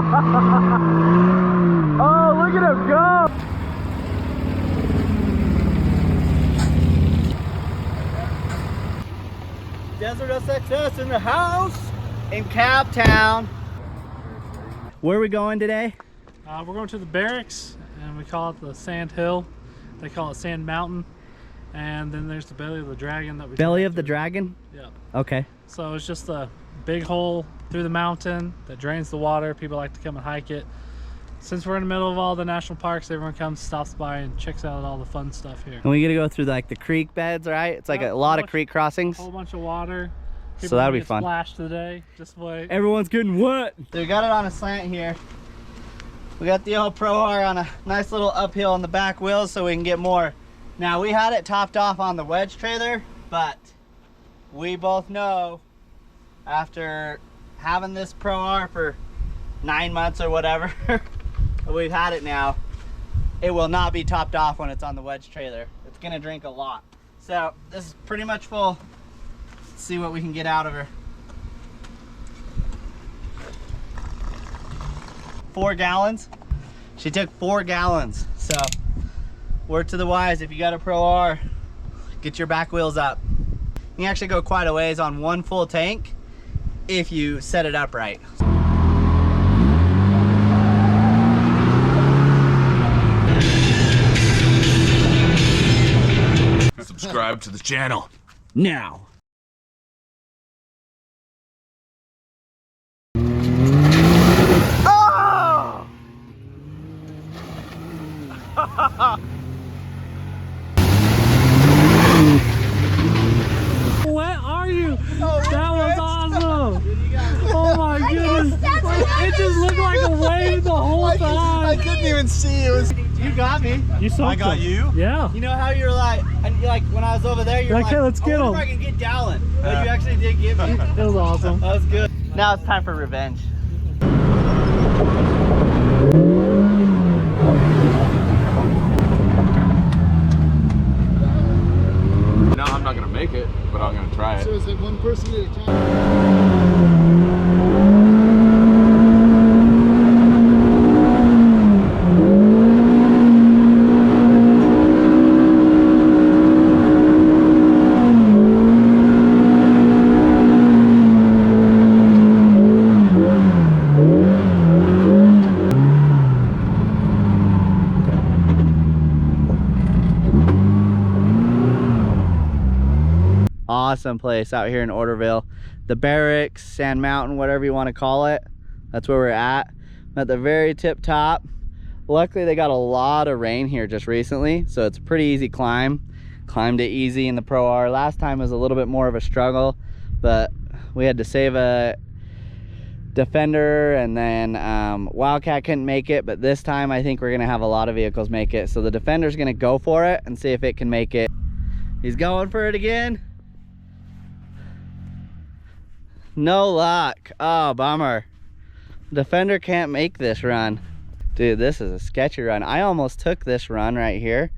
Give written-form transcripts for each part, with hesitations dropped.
Oh, look at him go! Desert of Success in the house in Cab Town. Where are we going today? We're going to the Barracks, and we call it the Sand Hill. They call it Sand Mountain. And then there's the Belly of the Dragon that we Belly of the Dragon? Yeah. Okay. So it's just a big hole through the mountain that drains the water. People like to come and hike it. Since we're in the middle of all the national parks, everyone comes, stops by, and checks out all the fun stuff here. And we get to go through like the creek beds, right? It's like a lot of creek crossings. A whole bunch of water. People so that'll be fun. Splashed today. Just wait. Everyone's getting wet. So we got it on a slant here. We got the old Pro R on a nice little uphill on the back wheels so we can get more. Now we had it topped off on the wedge trailer, but we both know after having this Pro R for 9 months or whatever, we've had it now, it will not be topped off when it's on the wedge trailer. It's gonna drink a lot. So this is pretty much full. Let's see what we can get out of her. 4 gallons. She took 4 gallons. So word to the wise, if you got a Pro R, get your back wheels up. You can actually go quite a ways on one full tank if you set it up right. Subscribe to the channel now. Oh! Where are you? That was awesome. Oh my goodness. It just looked like a wave the whole time. I couldn't even see. It was. You got me. You saw I got you. Yeah. You know how you're like, when I was over there, you're like, hey, let's get I him. wonder if I can get Dallin. But you actually did get me. It was awesome. That was good. Now it's time for revenge. No, I'm not gonna make it, but I'm gonna try it. So is it one person at a time? Awesome place out here in Orderville. The Barracks, Sand Mountain, whatever you want to call it. That's where we're at. I'm at the very tip top. Luckily they got a lot of rain here just recently, so it's a pretty easy climb. Climbed it easy in the Pro R. Last time was a little bit more of a struggle, but we had to save a Defender, and then Wildcat couldn't make it, but this time I think we're gonna have a lot of vehicles make it. So the Defender's gonna go for it and see if it can make it. He's going for it again. No luck. Oh, bummer. Defender can't make this run. Dude, this is a sketchy run. I almost took this run right here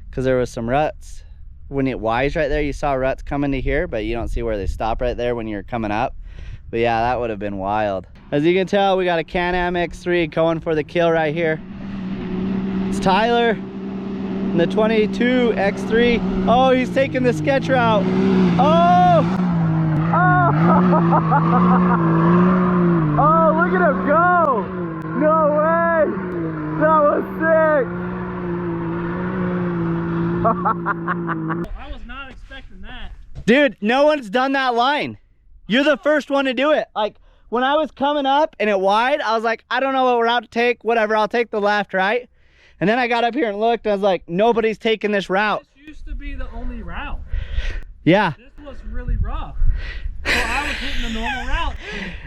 because there was some ruts. When it wides right there, you saw ruts coming to here, but you don't see where they stop right there when you're coming up. But yeah, that would have been wild. As you can tell, we got a Kanab X3 going for the kill right here. It's Tyler in the 22 X3. Oh, he's taking the sketch route. Oh! Oh, look at him go! No way! That was sick! I was not expecting that. Dude, no one's done that line. You're the first one to do it. Like, when I was coming up and it wide, I was like, I don't know what route to take, whatever, I'll take the left, right? And then I got up here and looked, and I was like, nobody's taking this route. This used to be the only route. Yeah. This was really rough. So I was hitting the normal route.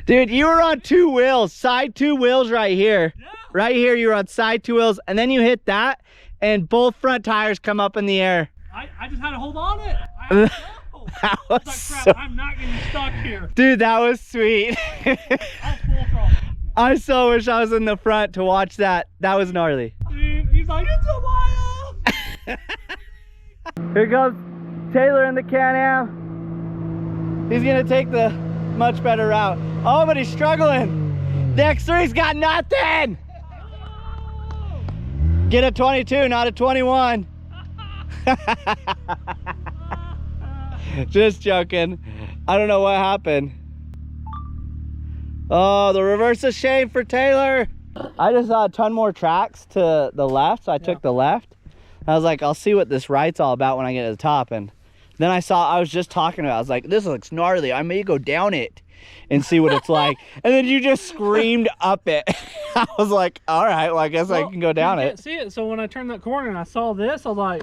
Dude, you were on 2 wheels, side 2 wheels right here. Yeah. Right here, you were on side 2 wheels, and then you hit that, and both front tires come up in the air. I just had to hold on it. I had to go. That I was was like, so... crap, I'm not getting stuck here. Dude, that was sweet. I was full throttle. I so wish I was in the front to watch that. That was gnarly. Dude, he's like, it's a mile. Here comes Taylor in the Can-Am. He's gonna take the much better route. Oh, but he's struggling. The X3's got nothing. Get a 22, not a 21. Just joking. I don't know what happened. Oh, the reverse of shame for Taylor. I just saw a ton more tracks to the left, so I took the left. I was like, I'll see what this right's all about when I get to the top. And then I was just talking about it. I was like, this looks gnarly. I may go down it and see what it's like. And then you just screamed up it. I was like, all right, well, I guess I can go down it. it. Can't see it. So when I turned that corner and I saw this, I was like,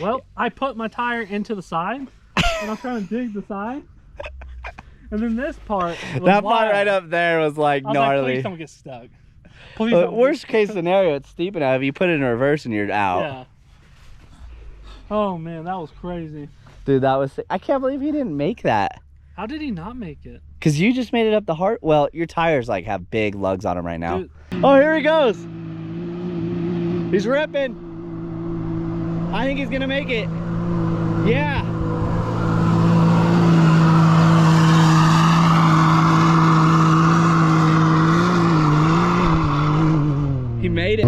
well, I put my tire into the side and I'm trying to dig the side. And then this part was that part wild. right up there was like I was gnarly. like, please don't get stuck. Please don't Worst case scenario, it's steep enough. If you put it in reverse and you're out. Yeah. Oh man, that was crazy. Dude, that was sick. I can't believe he didn't make that. How did he not make it? Cause you just made it up the heart. Well, your tires like have big lugs on them right now. Dude. Oh, here he goes. He's ripping. I think he's gonna make it. Yeah. He made it.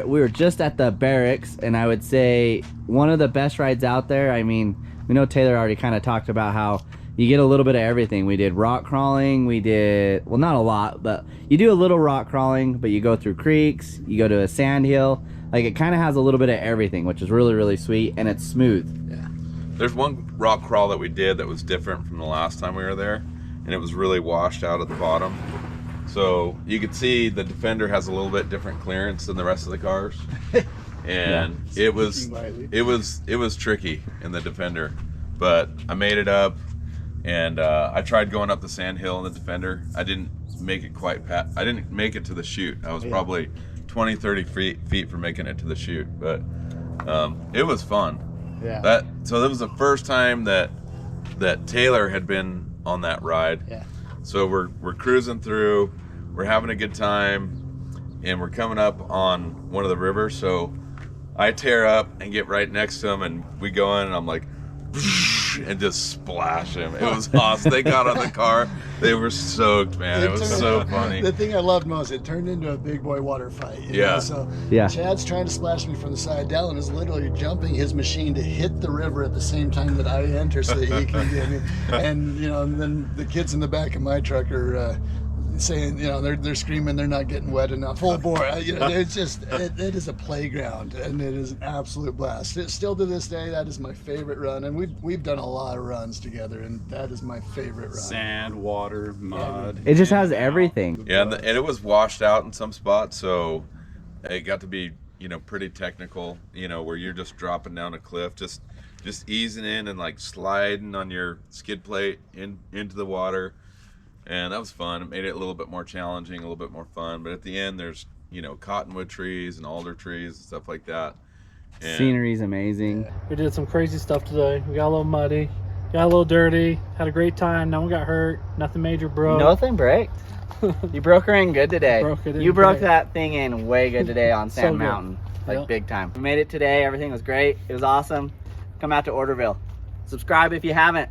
We were just at the Barracks, and I would say one of the best rides out there. I mean, we know Taylor already kind of talked about how you get a little bit of everything. We did rock crawling, we did, well, not a lot, but you do a little rock crawling, but you go through creeks, you go to a sand hill. Like, it kind of has a little bit of everything, which is really, really sweet, and it's smooth. Yeah. There's one rock crawl that we did that was different from the last time we were there, and it was really washed out at the bottom. So you could see the Defender has a little bit different clearance than the rest of the cars, and it was tricky in the Defender. but I made it up, and I tried going up the sand hill in the Defender. I didn't make it quite I didn't make it to the chute. I was probably 20-30 feet from making it to the chute, but it was fun. Yeah. So that was the first time that Taylor had been on that ride. Yeah. So we're cruising through, we're having a good time, and we're coming up on one of the rivers. So I tear up and get right next to him, and we go in, and I'm like, and just splash him. It was awesome. They got on the car. They were soaked, man. It was so funny. The thing I loved most, it turned into a big boy water fight. You Yeah. know? So Yeah. Chad's trying to splash me from the side. Dallin is literally jumping his machine to hit the river at the same time that I enter so that he can get me. And, you know, and then the kids in the back of my truck are saying, you know, they're screaming they're not getting wet enough. Full bore. You know, it's just, it is a playground, and it is an absolute blast. Still to this day, that is my favorite run. And we've done a lot of runs together, and that is my favorite run. Sand, water, mud. It just has everything. Yeah, and it was washed out in some spots, so it got to be, you know, pretty technical, you know, where you're just dropping down a cliff, just easing in and like sliding on your skid plate into the water. And that was fun. It made it a little bit more challenging, a little bit more fun. But at the end, there's, you know, cottonwood trees and alder trees and stuff like that. And Scenery's amazing. We did some crazy stuff today. We got a little muddy, got a little dirty, had a great time. No one got hurt. Nothing major broke. Nothing broke. You broke her in good today. Broke it in You broke great. that thing in way good today on So Sand good. Mountain. Like Yep. big time. We made it today. Everything was great. It was awesome. Come out to Orderville. Subscribe if you haven't.